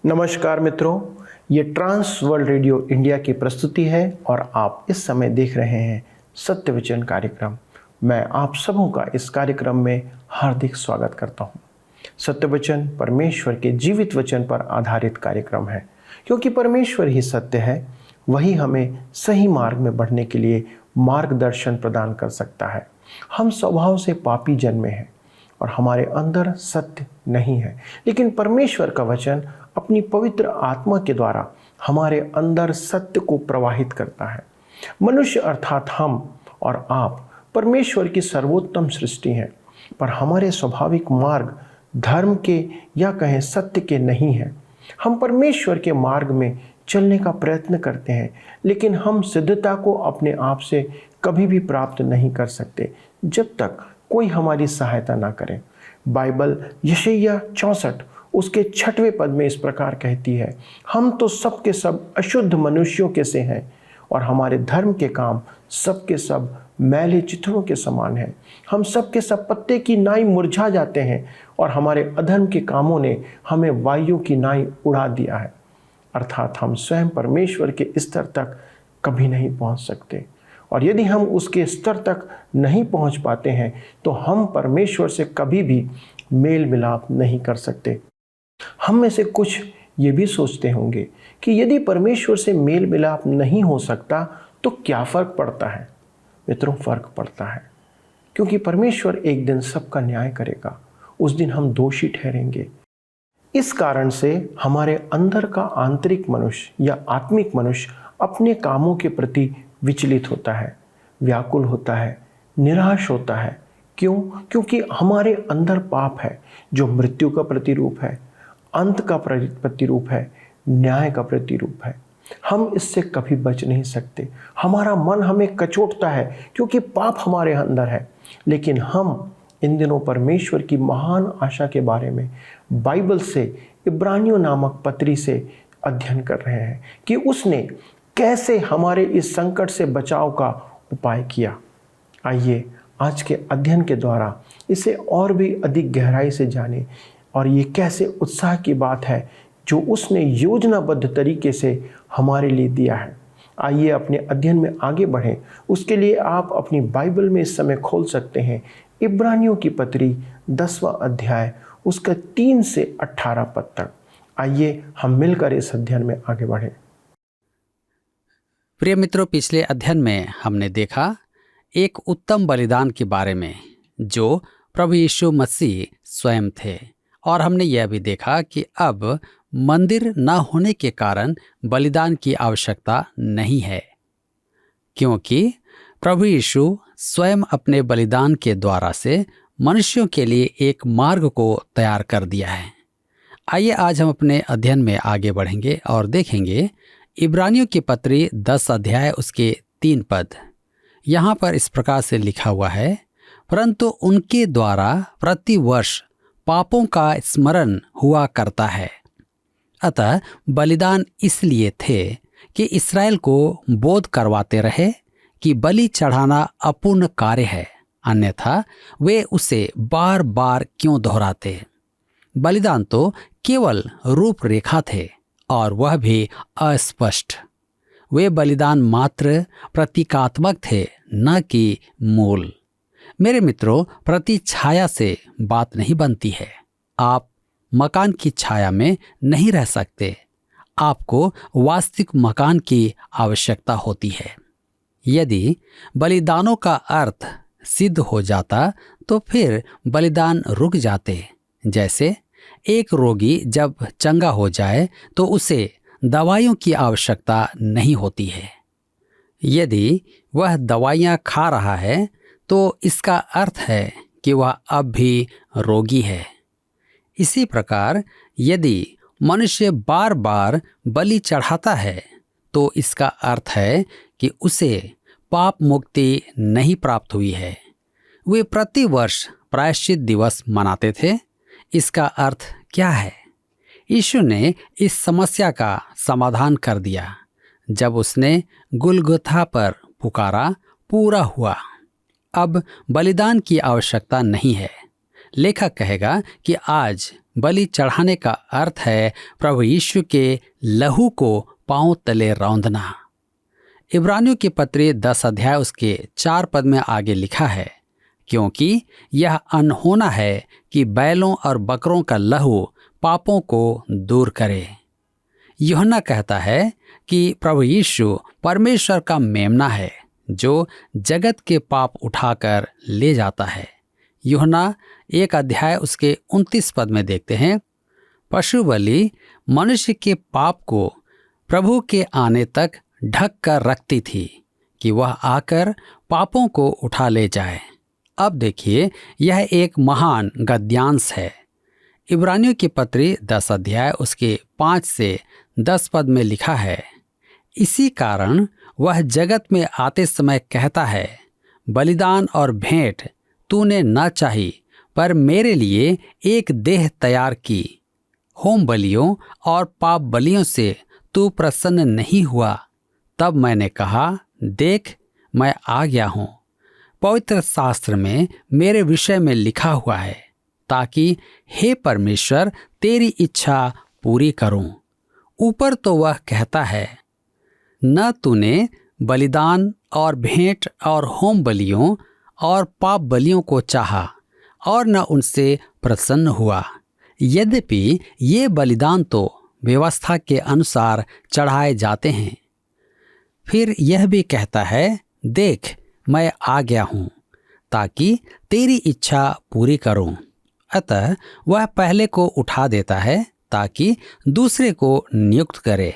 नमस्कार मित्रों, ये ट्रांस वर्ल्ड रेडियो इंडिया की प्रस्तुति है और आप इस समय देख रहे हैं सत्य वचन कार्यक्रम। मैं आप सबों का इस कार्यक्रम में हार्दिक स्वागत करता हूँ। सत्य वचन परमेश्वर के जीवित वचन पर आधारित कार्यक्रम है, क्योंकि परमेश्वर ही सत्य है। वही हमें सही मार्ग में बढ़ने के लिए मार्गदर्शन प्रदान कर सकता है। हम स्वभाव से पापी जन्मे हैं और हमारे अंदर सत्य नहीं है, लेकिन परमेश्वर का वचन अपनी पवित्र आत्मा के द्वारा हमारे अंदर सत्य को प्रवाहित करता है। मनुष्य अर्थात हम और आप परमेश्वर की सर्वोत्तम सृष्टि हैं, पर हमारे स्वाभाविक मार्ग धर्म के या कहें सत्य के नहीं हैं। हम परमेश्वर के मार्ग में चलने का प्रयत्न करते हैं, लेकिन हम सिद्धता को अपने आप से कभी भी प्राप्त नहीं कर सकते जब तक कोई हमारी सहायता ना करे। बाइबल यशायाह 64 उसके 6वें पद में इस प्रकार कहती है, हम तो सब के सब अशुद्ध मनुष्यों के से हैं और हमारे धर्म के काम सब के सब मैले चिथड़ों के समान हैं। हम सब के सब पत्ते की नाई मुरझा जाते हैं और हमारे अधर्म के कामों ने हमें वायु की नाई उड़ा दिया है। अर्थात हम स्वयं परमेश्वर के स्तर तक कभी नहीं पहुंच सकते, और यदि हम उसके स्तर तक नहीं पहुंच पाते हैं तो हम परमेश्वर से कभी भी मेल मिलाप नहीं कर सकते। हम में से कुछ ये भी सोचते होंगे कि यदि परमेश्वर से मेल मिलाप नहीं हो सकता तो क्या फ़र्क पड़ता है। मित्रों, फ़र्क पड़ता है, क्योंकि परमेश्वर एक दिन सबका न्याय करेगा। उस दिन हम दोषी ठहरेंगे। इस कारण से हमारे अंदर का आंतरिक मनुष्य या आत्मिक मनुष्य अपने कामों के प्रति विचलित होता है, व्याकुल होता है, निराश होता है। क्यों? क्योंकि हमारे अंदर पाप है जो मृत्यु का प्रतिरूप है, अंत का प्रतिरूप है, न्याय का प्रतिरूप है। हम इससे कभी बच नहीं सकते। हमारा मन हमें कचोटता है क्योंकि पाप हमारे अंदर है। लेकिन हम इन दिनों परमेश्वर की महान आशा के बारे में बाइबल से, इब्रानियों नामक पत्री से अध्ययन कर रहे हैं कि उसने कैसे हमारे इस संकट से बचाव का उपाय किया। आइए आज के अध्ययन के द्वारा इसे और भी अधिक गहराई से जानें, और ये कैसे उत्साह की बात है जो उसने योजनाबद्ध तरीके से हमारे लिए दिया है। आइए अपने अध्ययन में आगे बढ़ें। उसके लिए आप अपनी बाइबल में इस समय खोल सकते हैं इब्रानियों की पत्री 10वां अध्याय उसका 3 से 18 पद तक। आइए हम मिलकर इस अध्ययन में आगे बढ़ें। प्रिय मित्रों, पिछले अध्ययन में हमने देखा एक उत्तम बलिदान के बारे में जो प्रभु यीशु मसीह स्वयं थे, और हमने यह भी देखा कि अब मंदिर न होने के कारण बलिदान की आवश्यकता नहीं है, क्योंकि प्रभु यीशु स्वयं अपने बलिदान के द्वारा से मनुष्यों के लिए एक मार्ग को तैयार कर दिया है। आइए आज हम अपने अध्ययन में आगे बढ़ेंगे और देखेंगे इब्रानियों की पत्री 10 अध्याय उसके 3 पद। यहाँ पर इस प्रकार से लिखा हुआ है, परंतु उनके द्वारा प्रति वर्ष पापों का स्मरण हुआ करता है। अतः बलिदान इसलिए थे कि इस्राएल को बोध करवाते रहे कि बलि चढ़ाना अपूर्ण कार्य है, अन्यथा वे उसे बार बार क्यों दोहराते। बलिदान तो केवल रूपरेखा थे, और वह भी अस्पष्ट। वे बलिदान मात्र प्रतीकात्मक थे, न कि मूल। मेरे मित्रों, प्रति छाया से बात नहीं बनती है। आप मकान की छाया में नहीं रह सकते। आपको वास्तविक मकान की आवश्यकता होती है। यदि बलिदानों का अर्थ सिद्ध हो जाता तो फिर बलिदान रुक जाते। जैसे एक रोगी जब चंगा हो जाए तो उसे दवाइयों की आवश्यकता नहीं होती है। यदि वह दवाइयाँ खा रहा है तो इसका अर्थ है कि वह अब भी रोगी है। इसी प्रकार यदि मनुष्य बार बार बलि चढ़ाता है तो इसका अर्थ है कि उसे पाप मुक्ति नहीं प्राप्त हुई है। वे प्रति वर्ष प्रायश्चित दिवस मनाते थे। इसका अर्थ क्या है? यीशु ने इस समस्या का समाधान कर दिया जब उसने गुलगुथा पर पुकारा, पूरा हुआ। अब बलिदान की आवश्यकता नहीं है। लेखक कहेगा कि आज बलि चढ़ाने का अर्थ है प्रभु यीशु के लहू को पांव तले रौंदना। इब्रानियों की पत्री 10 अध्याय उसके 4 पद में आगे लिखा है, क्योंकि यह अनहोना है कि बैलों और बकरों का लहू पापों को दूर करे। यूहन्ना कहता है कि प्रभु यीशु परमेश्वर का मेमना है जो जगत के पाप उठाकर ले जाता है। यूहन्ना 1 अध्याय उसके 29 पद में देखते हैं, पशु बलि मनुष्य के पाप को प्रभु के आने तक ढक कर रखती थी कि वह आकर पापों को उठा ले जाए। अब देखिए, यह एक महान गद्यांश है। इब्रानियों की पत्री 10 अध्याय उसके 5 से 10 पद में लिखा है, इसी कारण वह जगत में आते समय कहता है, बलिदान और भेंट तूने न चाही, पर मेरे लिए एक देह तैयार की। होम बलियों और पाप बलियों से तू प्रसन्न नहीं हुआ। तब मैंने कहा, देख मैं आ गया हूँ। पवित्र शास्त्र में मेरे विषय में लिखा हुआ है, ताकि हे परमेश्वर तेरी इच्छा पूरी करूं। ऊपर तो वह कहता है, न तूने बलिदान और भेंट और होम बलियों और पाप बलियों को चाहा और न उनसे प्रसन्न हुआ, यद्यपि ये बलिदान तो व्यवस्था के अनुसार चढ़ाए जाते हैं। फिर यह भी कहता है, देख मैं आ गया हूँ, ताकि तेरी इच्छा पूरी करूं। अतः वह पहले को उठा देता है ताकि दूसरे को नियुक्त करे।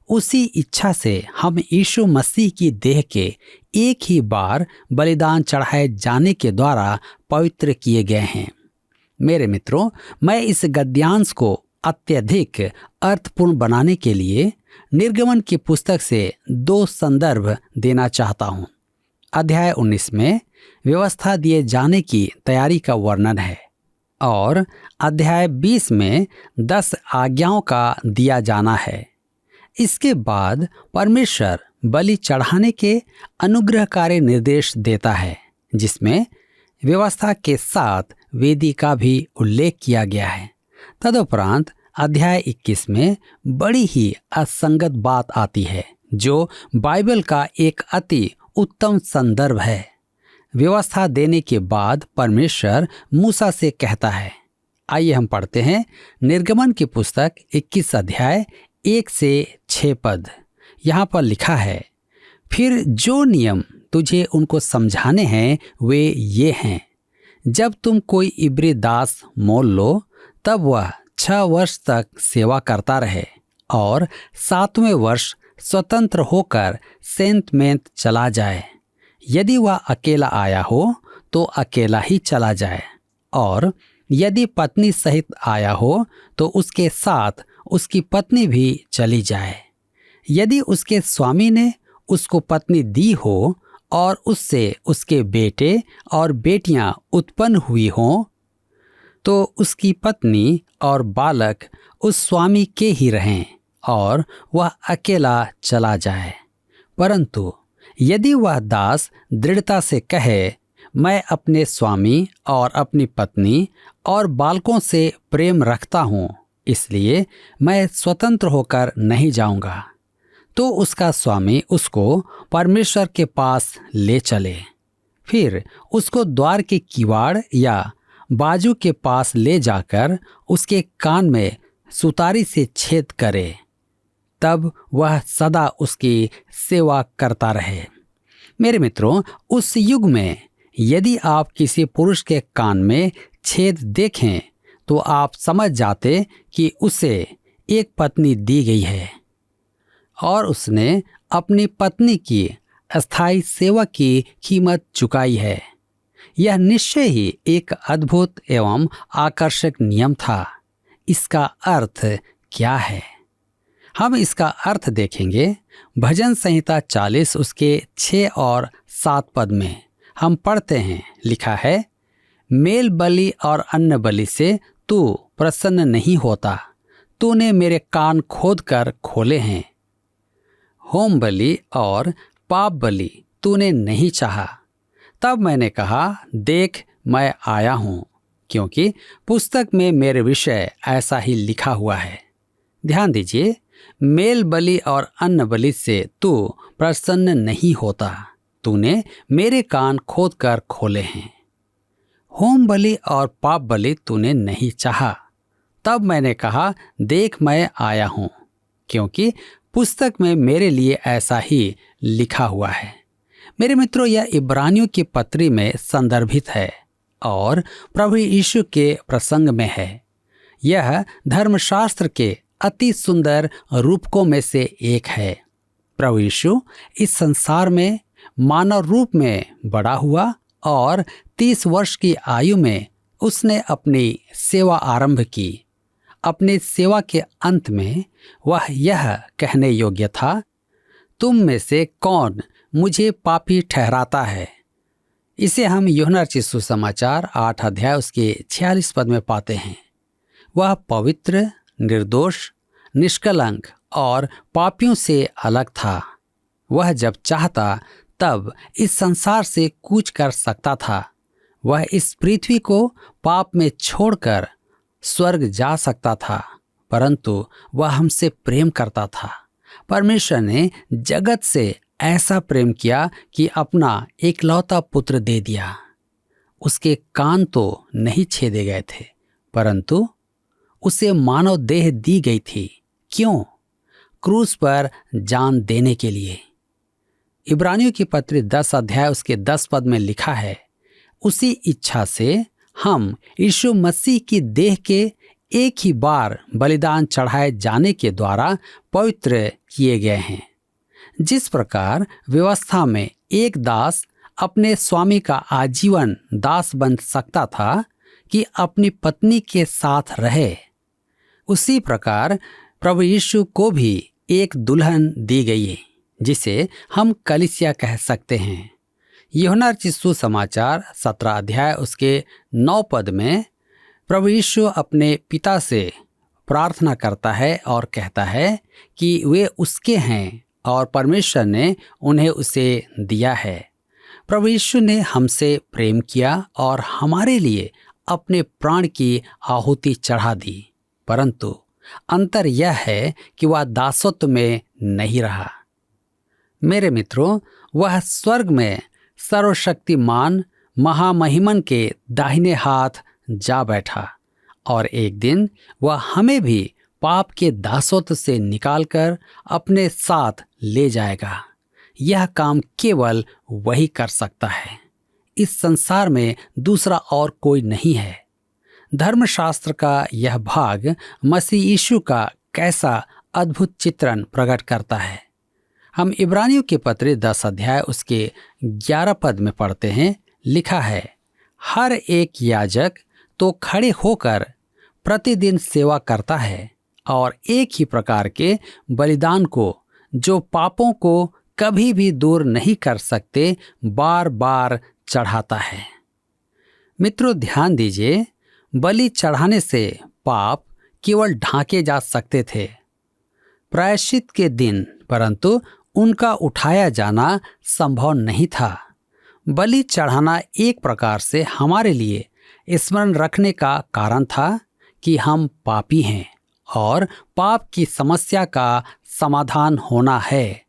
उसी इच्छा से हम यीशु मसीह की देह के एक ही बार बलिदान चढ़ाए जाने के द्वारा पवित्र किए गए हैं। मेरे मित्रों, मैं इस गद्यांश को अत्यधिक अर्थपूर्ण बनाने के लिए निर्गमन की पुस्तक से 2 संदर्भ देना चाहता हूँ। अध्याय 19 में व्यवस्था दिए जाने की तैयारी का वर्णन है और अध्याय 20 में 10 आज्ञाओं का दिया जाना है। इसके बाद परमेश्वर बलि चढ़ाने के अनुग्रहकारी निर्देश देता है, जिसमें व्यवस्था के साथ वेदी का भी उल्लेख किया गया है। तदुपरांत अध्याय 21 में बड़ी ही असंगत बात आती है, जो बाइबल का एक अति उत्तम संदर्भ है। व्यवस्था देने के बाद परमेश्वर मूसा से कहता है। आइए हम पढ़ते हैं निर्गमन की पुस्तक 21 अध्याय 1 से 6 पद। यहाँ पर लिखा है, फिर जो नियम तुझे उनको समझाने हैं वे ये हैं, जब तुम कोई इब्री दास मोल लो, तब वह 6 वर्ष तक सेवा करता रहे और 7वें वर्ष स्वतंत्र होकर सेंत मेंत चला जाए। यदि वह अकेला आया हो तो अकेला ही चला जाए, और यदि पत्नी सहित आया हो तो उसके साथ उसकी पत्नी भी चली जाए। यदि उसके स्वामी ने उसको पत्नी दी हो और उससे उसके बेटे और बेटियां उत्पन्न हुई हों, तो उसकी पत्नी और बालक उस स्वामी के ही रहें और वह अकेला चला जाए। परंतु यदि वह दास दृढ़ता से कहे, मैं अपने स्वामी और अपनी पत्नी और बालकों से प्रेम रखता हूँ, इसलिए मैं स्वतंत्र होकर नहीं जाऊंगा, तो उसका स्वामी उसको परमेश्वर के पास ले चले। फिर उसको द्वार के किवाड़ या बाजू के पास ले जाकर उसके कान में सुतारी से छेद करे, तब वह सदा उसकी सेवा करता रहे। मेरे मित्रों, उस युग में यदि आप किसी पुरुष के कान में छेद देखें तो आप समझ जाते कि उसे एक पत्नी दी गई है और उसने अपनी पत्नी की अस्थायी सेवा की कीमत चुकाई है। यह निश्चय ही एक अद्भुत एवं आकर्षक नियम था। इसका अर्थ क्या है? हम इसका अर्थ देखेंगे भजन संहिता 40 उसके 6 और 7 पद में। हम पढ़ते हैं, लिखा है, मेल बलि और अन्न बलि से तू प्रसन्न नहीं होता, तूने मेरे कान खोद कर खोले हैं। होम बलि और पाप बलि तूने नहीं चाहा। तब मैंने कहा, देख मैं आया हूँ, क्योंकि पुस्तक में मेरे विषय ऐसा ही लिखा हुआ है। ध्यान दीजिए, मेल बलि और अन्न बलि से तू प्रसन्न नहीं होता, तूने मेरे कान खोद कर खोले हैं। होम बलि और पाप बलि तूने नहीं चाहा। तब मैंने कहा, देख मैं आया हूं, क्योंकि पुस्तक में मेरे लिए ऐसा ही लिखा हुआ है। मेरे मित्रों, यह इब्रानियों की पत्री में संदर्भित है और प्रभु यीशु के प्रसंग में है। यह धर्मशास्त्र के अति सुंदर रूपकों में से एक है। प्रभु यीशु इस संसार में मानव रूप में बड़ा हुआ और 30 वर्ष की आयु में उसने अपनी सेवा आरंभ की। अपनी सेवा के अंत में वह यह कहने योग्य था, तुम में से कौन मुझे पापी ठहराता है। इसे हम यूहन्ना रचित सुसमाचार 8 अध्याय उसके 46 पद में पाते हैं। वह पवित्र, निर्दोष, निष्कलंक और पापियों से अलग था। वह जब चाहता तब इस संसार से कूच कर सकता था। वह इस पृथ्वी को पाप में छोड़कर स्वर्ग जा सकता था, परंतु वह हमसे प्रेम करता था। परमेश्वर ने जगत से ऐसा प्रेम किया कि अपना एकलौता पुत्र दे दिया। उसके कान तो नहीं छेदे गए थे, परंतु उसे मानव देह दी गई थी। क्यों? क्रूस पर जान देने के लिए। इब्रानियों की पत्री 10 अध्याय उसके 10 पद में लिखा है, उसी इच्छा से हम यीशु मसीह की देह के एक ही बार बलिदान चढ़ाए जाने के द्वारा पवित्र किए गए हैं। जिस प्रकार व्यवस्था में एक दास अपने स्वामी का आजीवन दास बन सकता था कि अपनी पत्नी के साथ रहे, उसी प्रकार प्रभु यीशु को भी एक दुल्हन दी गई है, जिसे हम कलीसिया कह सकते हैं। यूहन्ना रचित सुसमाचार 17 अध्याय उसके 9 पद में प्रभु यीशु अपने पिता से प्रार्थना करता है और कहता है कि वे उसके हैं और परमेश्वर ने उन्हें उसे दिया है। प्रभु यीशु ने हमसे प्रेम किया और हमारे लिए अपने प्राण की आहुति चढ़ा दी, परंतु अंतर यह है कि वह दासत्व में नहीं रहा। मेरे मित्रों, वह स्वर्ग में सर्वशक्तिमान महामहिमन के दाहिने हाथ जा बैठा और एक दिन वह हमें भी पाप के दासत्व से निकालकर अपने साथ ले जाएगा। यह काम केवल वही कर सकता है। इस संसार में दूसरा और कोई नहीं है। धर्मशास्त्र का यह भाग मसीह यीशु का कैसा अद्भुत चित्रण प्रकट करता है। हम इब्रानियों के पत्र 10 अध्याय उसके 11 पद में पढ़ते हैं, लिखा है, हर एक याजक तो खड़े होकर प्रतिदिन सेवा करता है और एक ही प्रकार के बलिदान को, जो पापों को कभी भी दूर नहीं कर सकते, बार बार चढ़ाता है। मित्रों, ध्यान दीजिए, बलि चढ़ाने से पाप केवल ढांके जा सकते थे प्रायश्चित के दिन, परंतु उनका उठाया जाना संभव नहीं था। बलि चढ़ाना एक प्रकार से हमारे लिए स्मरण रखने का कारण था कि हम पापी हैं और पाप की समस्या का समाधान होना है।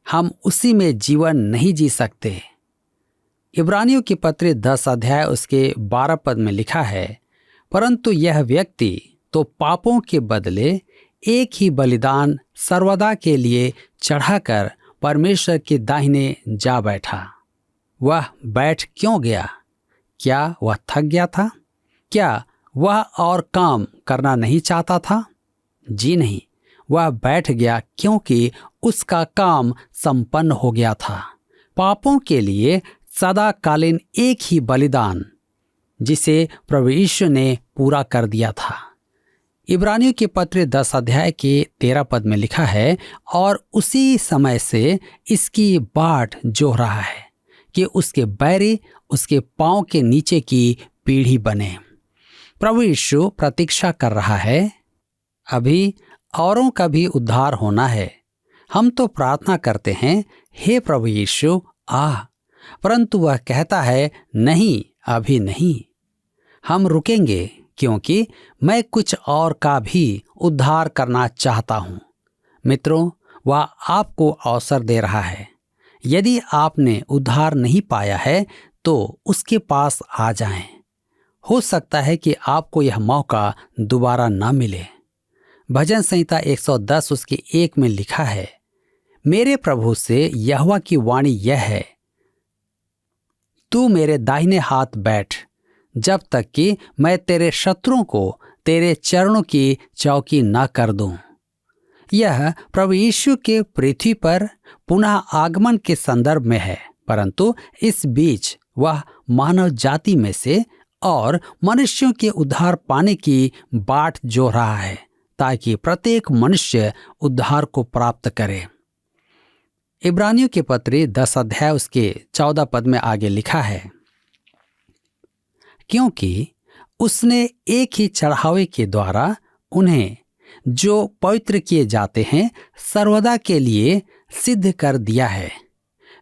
हम उसी में जीवन नहीं जी सकते। इब्रानियों की पत्री 10 अध्याय उसके 12 पद में लिखा है, परंतु यह व्यक्ति तो पापों के बदले एक ही बलिदान सर्वदा के लिए चढ़ाकर परमेश्वर के दाहिने जा बैठा। वह बैठ क्यों गया? क्या वह थक गया था? क्या वह और काम करना नहीं चाहता था? जी नहीं, वह बैठ गया क्योंकि उसका काम संपन्न हो गया था। पापों के लिए सदाकालीन एक ही बलिदान, जिसे प्रभु यीशु ने पूरा कर दिया था। इब्रानियों के पत्र 10 अध्याय के 13 पद में लिखा है, और उसी समय से इसकी बाट जोह रहा है कि उसके बैरी उसके पांव के नीचे की पीढ़ी बने। प्रभु यीशु प्रतीक्षा कर रहा है। अभी औरों का भी उद्धार होना है। हम तो प्रार्थना करते हैं, हे प्रभु यीशु आ, परंतु वह कहता है, नहीं, अभी नहीं। हम रुकेंगे क्योंकि मैं कुछ और का भी उद्धार करना चाहता हूँ। मित्रों, वह आपको अवसर दे रहा है। यदि आपने उद्धार नहीं पाया है तो उसके पास आ जाएं। हो सकता है कि आपको यह मौका दोबारा न मिले। भजन संहिता 110 उसके 1 में लिखा है, मेरे प्रभु से यहोवा की वाणी यह है, तू मेरे दाहिने हाथ बैठ, जब तक कि मैं तेरे शत्रुओं को तेरे चरणों की चौकी न कर दूं। यह प्रभु यीशु के पृथ्वी पर पुनः आगमन के संदर्भ में है, परंतु इस बीच वह मानव जाति में से और मनुष्यों के उद्धार पाने की बाट जो रहा है, ताकि प्रत्येक मनुष्य उद्धार को प्राप्त करे। इब्रानियों के पत्री 10 अध्याय उसके 14 पद में आगे लिखा है, क्योंकि उसने एक ही चढ़ावे के द्वारा उन्हें जो पवित्र किए जाते हैं सर्वदा के लिए सिद्ध कर दिया है।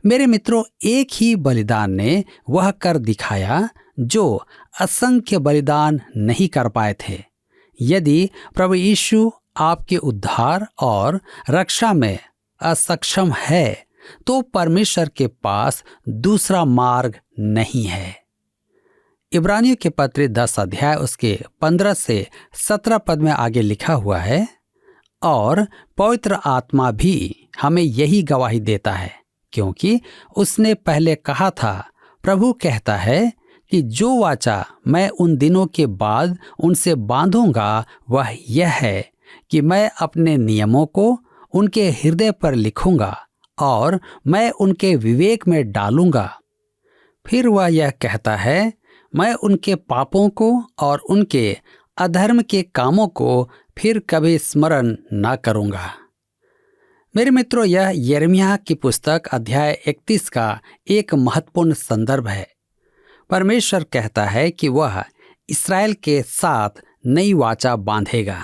मेरे मित्रों, एक ही बलिदान ने वह कर दिखाया जो असंख्य बलिदान नहीं कर पाए थे। यदि प्रभु यीशु आपके उद्धार और रक्षा में असक्षम है तो परमेश्वर के पास दूसरा मार्ग नहीं है। इब्रानियों के पत्र 10 अध्याय उसके 15 से 17 पद में आगे लिखा हुआ है, और पवित्र आत्मा भी हमें यही गवाही देता है, क्योंकि उसने पहले कहा था, प्रभु कहता है कि जो वाचा मैं उन दिनों के बाद उनसे बांधूंगा वह यह है कि मैं अपने नियमों को उनके हृदय पर लिखूंगा और मैं उनके विवेक में डालूंगा। फिर वह यह कहता है, मैं उनके पापों को और उनके अधर्म के कामों को फिर कभी स्मरण न करूंगा। मेरे मित्रों, यह यिर्मयाह की पुस्तक अध्याय 31 का एक महत्वपूर्ण संदर्भ है। परमेश्वर कहता है कि वह इस्राएल के साथ नई वाचा बांधेगा।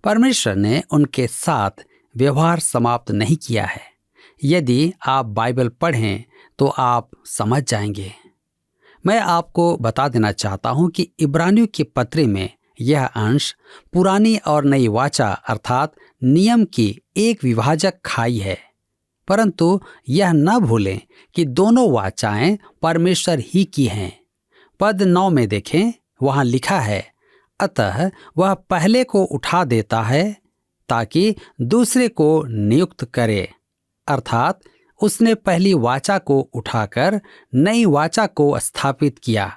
परमेश्वर ने उनके साथ व्यवहार समाप्त नहीं किया है। यदि आप बाइबल पढ़ें तो आप समझ जाएंगे। मैं आपको बता देना चाहता हूं कि इब्रानियों के पत्र में यह अंश पुरानी और नई वाचा अर्थात नियम की एक विभाजक खाई है, परंतु यह न भूलें कि दोनों वाचाएं परमेश्वर ही की हैं। पद 9 में देखें, वहां लिखा है, अतः वह पहले को उठा देता है ताकि दूसरे को नियुक्त करे, अर्थात उसने पहली वाचा को उठाकर नई वाचा को स्थापित किया।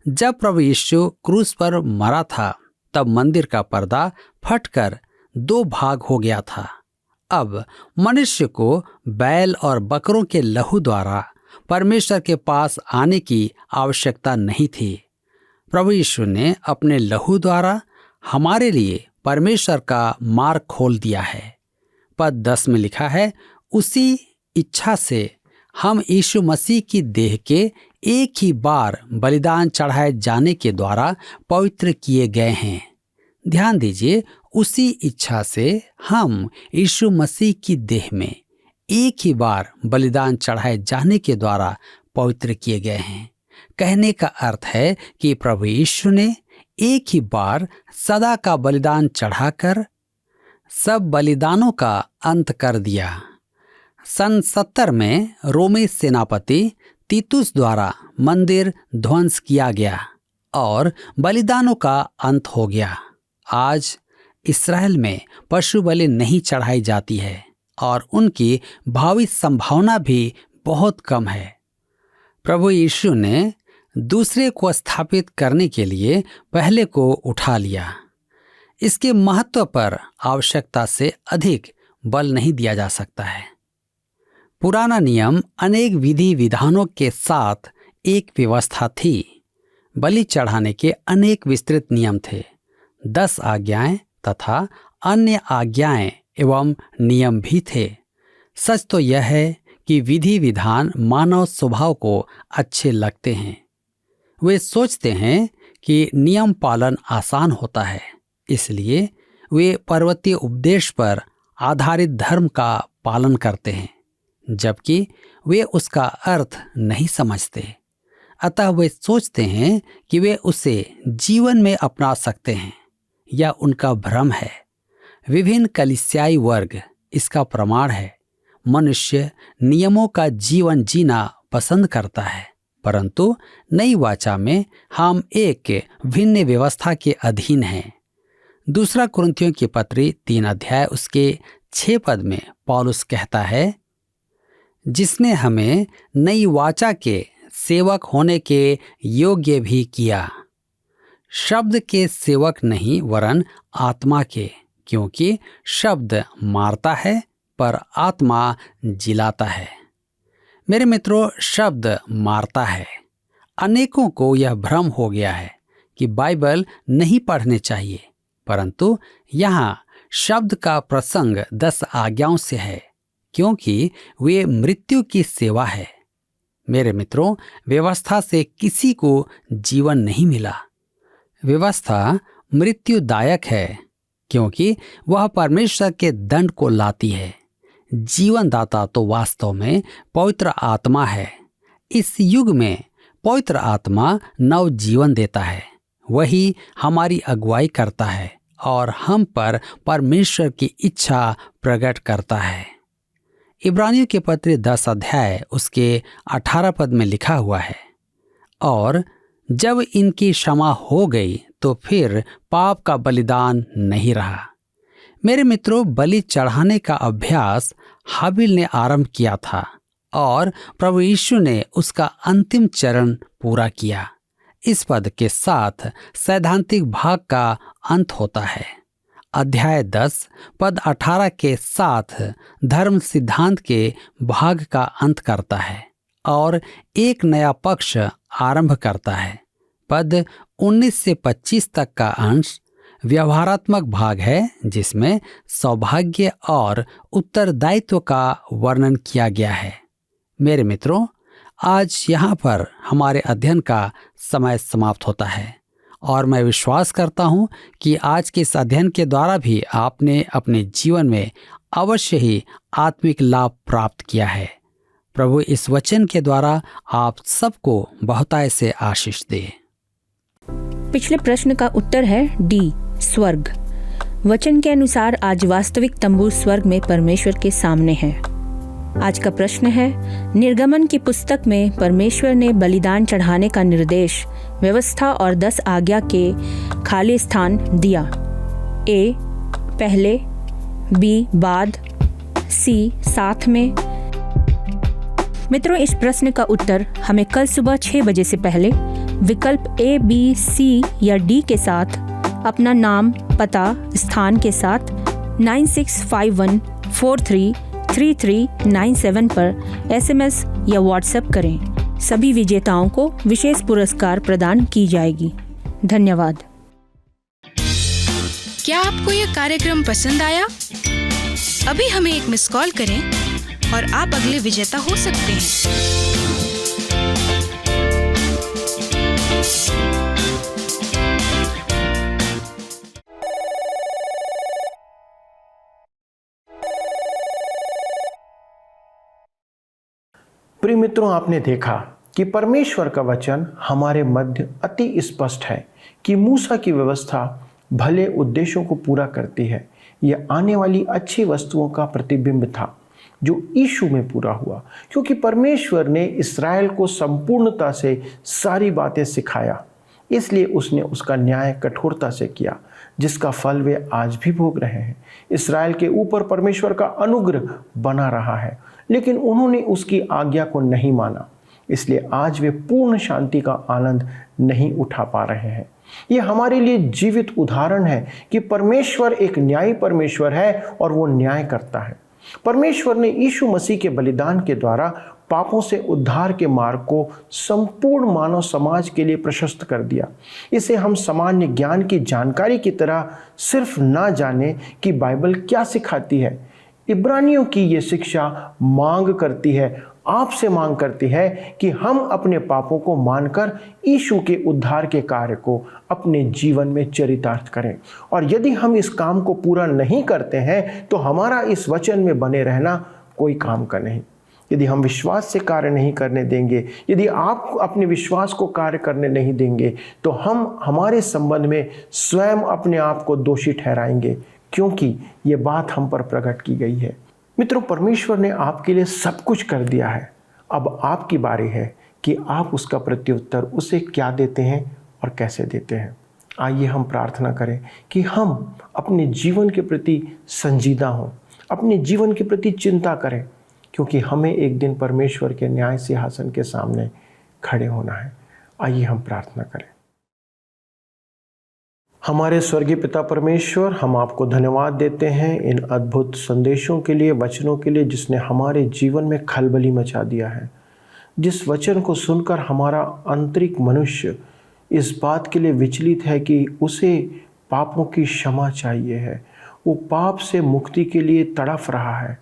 जब प्रभु यीशु क्रूस पर मरा था तब मंदिर का पर्दा फटकर 2 भाग हो गया था। अब मनुष्य को बैल और बकरों के लहू द्वारा परमेश्वर के पास आने की आवश्यकता नहीं थी। प्रभु यीशु ने अपने लहू द्वारा हमारे लिए परमेश्वर का मार्ग खोल दिया है। पद 10 में लिखा है, उसी इच्छा से हम यीशु मसीह की देह के एक ही बार बलिदान चढ़ाए जाने के द्वारा पवित्र किए गए हैं। ध्यान दीजिए, उसी इच्छा से हम यीशु मसीह की देह में एक ही बार बलिदान चढ़ाए जाने के द्वारा पवित्र किए गए हैं। कहने का अर्थ है कि प्रभु यीशु ने एक ही बार सदा का बलिदान चढ़ाकर सब बलिदानों का अंत कर दिया। सन 70 में रोमी सेनापति तीतुस द्वारा मंदिर ध्वंस किया गया और बलिदानों का अंत हो गया। आज इस्राएल में पशु बलि नहीं चढ़ाई जाती है और उनकी भावी संभावना भी बहुत कम है। प्रभु यीशु ने दूसरे को स्थापित करने के लिए पहले को उठा लिया। इसके महत्व पर आवश्यकता से अधिक बल नहीं दिया जा सकता है। पुराना नियम अनेक विधि विधानों के साथ एक व्यवस्था थी। बलि चढ़ाने के अनेक विस्तृत नियम थे। 10 आज्ञाएं तथा अन्य आज्ञाएं एवं नियम भी थे। सच तो यह है कि विधि विधान मानव स्वभाव को अच्छे लगते हैं। वे सोचते हैं कि नियम पालन आसान होता है, इसलिए वे पर्वतीय उपदेश पर आधारित धर्म का पालन करते हैं, जबकि वे उसका अर्थ नहीं समझते। अतः वे सोचते हैं कि वे उसे जीवन में अपना सकते हैं। यह उनका भ्रम है। विभिन्न कलीसियाई वर्ग इसका प्रमाण है। मनुष्य नियमों का जीवन जीना पसंद करता है, परंतु नई वाचा में हम एक भिन्न व्यवस्था के अधीन हैं। दूसरा कुरिन्थियों की पत्री 3 अध्याय उसके 6 पद में पौलुस कहता है, जिसने हमें नई वाचा के सेवक होने के योग्य भी किया, शब्द के सेवक नहीं वरन आत्मा के, क्योंकि शब्द मारता है पर आत्मा जिलाता है। मेरे मित्रों, शब्द मारता है। अनेकों को यह भ्रम हो गया है कि बाइबल नहीं पढ़ने चाहिए, परंतु यहाँ शब्द का प्रसंग 10 आज्ञाओं से है, क्योंकि वे मृत्यु की सेवा है। मेरे मित्रों, व्यवस्था से किसी को जीवन नहीं मिला। व्यवस्था मृत्युदायक है, क्योंकि वह परमेश्वर के दंड को लाती है। जीवनदाता तो वास्तव में पवित्र आत्मा है। इस युग में पवित्र आत्मा नव जीवन देता है। वही हमारी अगुवाई करता है और हम पर परमेश्वर की इच्छा प्रकट करता है। इब्रानियों के पत्र 10 अध्याय उसके 18 पद में लिखा हुआ है, और जब इनकी क्षमा हो गई तो फिर पाप का बलिदान नहीं रहा। मेरे मित्रों, बलि चढ़ाने का अभ्यास हाबिल ने आरंभ किया था और प्रभु यीशु ने उसका अंतिम चरण पूरा किया। इस पद के साथ सैद्धांतिक भाग का अंत होता है। अध्याय 10 पद 18 के साथ धर्म सिद्धांत के भाग का अंत करता है और एक नया पक्ष आरंभ करता है। पद 19 से 25 तक का अंश व्यवहारात्मक भाग है, जिसमें सौभाग्य और उत्तरदायित्व का वर्णन किया गया है। मेरे मित्रों, आज यहाँ पर हमारे अध्ययन का समय समाप्त होता है और मैं विश्वास करता हूँ कि आज के इस अध्ययन के द्वारा भी आपने अपने जीवन में अवश्य ही आत्मिक लाभ प्राप्त किया है। प्रभु इस वचन के द्वारा आप सबको बहुतायत से आशीष दे। पिछले प्रश्न का उत्तर है डी, स्वर्ग। वचन के अनुसार आज वास्तविक तंबू स्वर्ग में परमेश्वर के सामने है। आज का प्रश्न है, निर्गमन की पुस्तक में परमेश्वर ने बलिदान चढ़ाने का निर्देश व्यवस्था और 10 आज्ञा के खाली स्थान दिया। ए पहले, बी बाद, सी साथ में। मित्रों, इस प्रश्न का उत्तर हमें कल सुबह 6 बजे से पहले विकल्प ए, बी, सी या डी के साथ अपना नाम, पता, स्थान के साथ 9651433397 पर एसएमएस या व्हाट्सएप करें। सभी विजेताओं को विशेष पुरस्कार प्रदान की जाएगी। धन्यवाद। क्या आपको यह कार्यक्रम पसंद आया? अभी हमें एक मिस कॉल करें और आप अगले विजेता हो सकते हैं। प्रिय मित्रों, आपने देखा कि परमेश्वर का वचन हमारे मध्य अति स्पष्ट है कि मूसा की व्यवस्था भले उद्देश्यों को पूरा करती है। यह आने वाली अच्छी वस्तुओं का प्रतिबिंब था जो यीशु में पूरा हुआ, क्योंकि परमेश्वर ने इस्राएल को संपूर्णता से सारी बातें सिखाया। इसलिए उसने उसका न्याय कठोरता से किया, जिसका फल वे आज भी भोग रहे हैं। इस्राएल के ऊपर परमेश्वर का अनुग्रह बना रहा है, लेकिन उन्होंने उसकी आज्ञा को नहीं माना, इसलिए आज वे पूर्ण शांति का आनंद नहीं उठा पा रहे हैं। यह हमारे लिए जीवित उदाहरण है कि परमेश्वर एक न्यायी परमेश्वर है और वो न्याय करता है। परमेश्वर ने यीशु मसीह के बलिदान के द्वारा पापों से उद्धार के मार्ग को संपूर्ण मानव समाज के लिए प्रशस्त कर दिया। इसे हम सामान्य ज्ञान की जानकारी की तरह सिर्फ ना जाने कि बाइबल क्या सिखाती है। इब्रानियों की ये शिक्षा मांग करती है, आपसे मांग करती है कि हम अपने पापों को मानकर यीशु के उद्धार के कार्य को अपने जीवन में चरितार्थ करें। और यदि हम इस काम को पूरा नहीं करते हैं तो हमारा इस वचन में बने रहना कोई काम का नहीं। यदि हम विश्वास से कार्य नहीं करने देंगे, यदि आप अपने विश्वास को कार्य करने नहीं देंगे, तो हम हमारे संबंध में स्वयं अपने आप को दोषी ठहराएंगे, क्योंकि ये बात हम पर प्रकट की गई है। मित्रों, परमेश्वर ने आपके लिए सब कुछ कर दिया है। अब आपकी बारी है कि आप उसका प्रत्युत्तर उसे क्या देते हैं और कैसे देते हैं। आइए हम प्रार्थना करें कि हम अपने जीवन के प्रति संजीदा हों, अपने जीवन के प्रति चिंता करें, क्योंकि हमें एक दिन परमेश्वर के न्याय सिंहासन के सामने खड़े होना है। आइए हम प्रार्थना करें। हमारे स्वर्गीय पिता परमेश्वर, हम आपको धन्यवाद देते हैं इन अद्भुत संदेशों के लिए, वचनों के लिए, जिसने हमारे जीवन में खलबली मचा दिया है। जिस वचन को सुनकर हमारा आंतरिक मनुष्य इस बात के लिए विचलित है कि उसे पापों की क्षमा चाहिए है, वो पाप से मुक्ति के लिए तड़फ रहा है,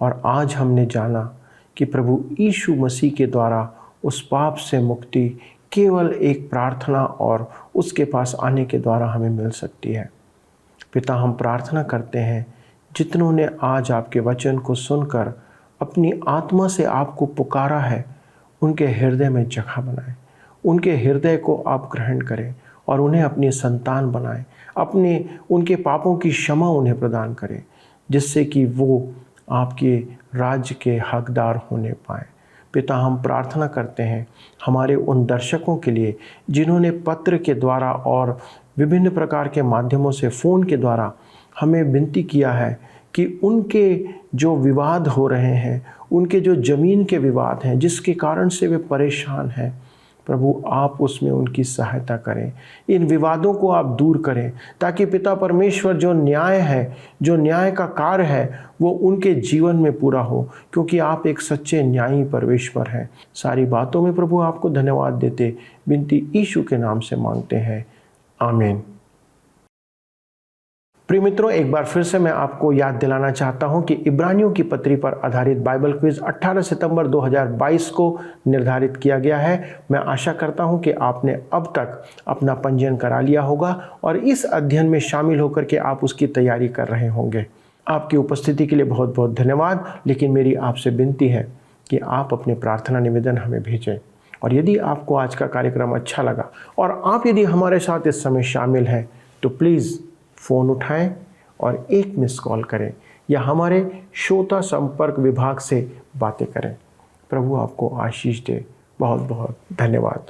और आज हमने जाना कि प्रभु यीशु मसीह के द्वारा उस पाप से मुक्ति केवल एक प्रार्थना और उसके पास आने के द्वारा हमें मिल सकती है। पिता, हम प्रार्थना करते हैं जितनों ने आज आपके वचन को सुनकर अपनी आत्मा से आपको पुकारा है, उनके हृदय में जगह बनाएं, उनके हृदय को आप ग्रहण करें और उन्हें अपनी संतान बनाएं, उनके पापों की क्षमा उन्हें प्रदान करें, जिससे कि वो आपके राज्य के हकदार होने पाएं। पिता, हम प्रार्थना करते हैं हमारे उन दर्शकों के लिए जिन्होंने पत्र के द्वारा और विभिन्न प्रकार के माध्यमों से, फ़ोन के द्वारा हमें विनती किया है कि उनके जो विवाद हो रहे हैं, उनके जो ज़मीन के विवाद हैं, जिसके कारण से वे परेशान हैं, प्रभु आप उसमें उनकी सहायता करें, इन विवादों को आप दूर करें, ताकि पिता परमेश्वर जो न्याय है, जो न्याय का कार्य है, वो उनके जीवन में पूरा हो, क्योंकि आप एक सच्चे न्यायी परमेश्वर हैं। सारी बातों में प्रभु आपको धन्यवाद देते विनती यीशु के नाम से मांगते हैं, आमीन। प्रिय मित्रों, एक बार फिर से मैं आपको याद दिलाना चाहता हूं कि इब्रानियों की पत्री पर आधारित बाइबल क्विज 18 सितंबर 2022 को निर्धारित किया गया है। मैं आशा करता हूं कि आपने अब तक अपना पंजीयन करा लिया होगा और इस अध्ययन में शामिल होकर के आप उसकी तैयारी कर रहे होंगे। आपकी उपस्थिति के लिए बहुत बहुत धन्यवाद। लेकिन मेरी आपसे विनती है कि आप अपने प्रार्थना निवेदन हमें भेजें, और यदि आपको आज का कार्यक्रम अच्छा लगा और आप यदि हमारे साथ इस समय शामिल हैं, तो प्लीज़ फ़ोन उठाएं और एक मिस कॉल करें या हमारे श्रोता संपर्क विभाग से बातें करें। प्रभु आपको आशीष दे। बहुत बहुत धन्यवाद।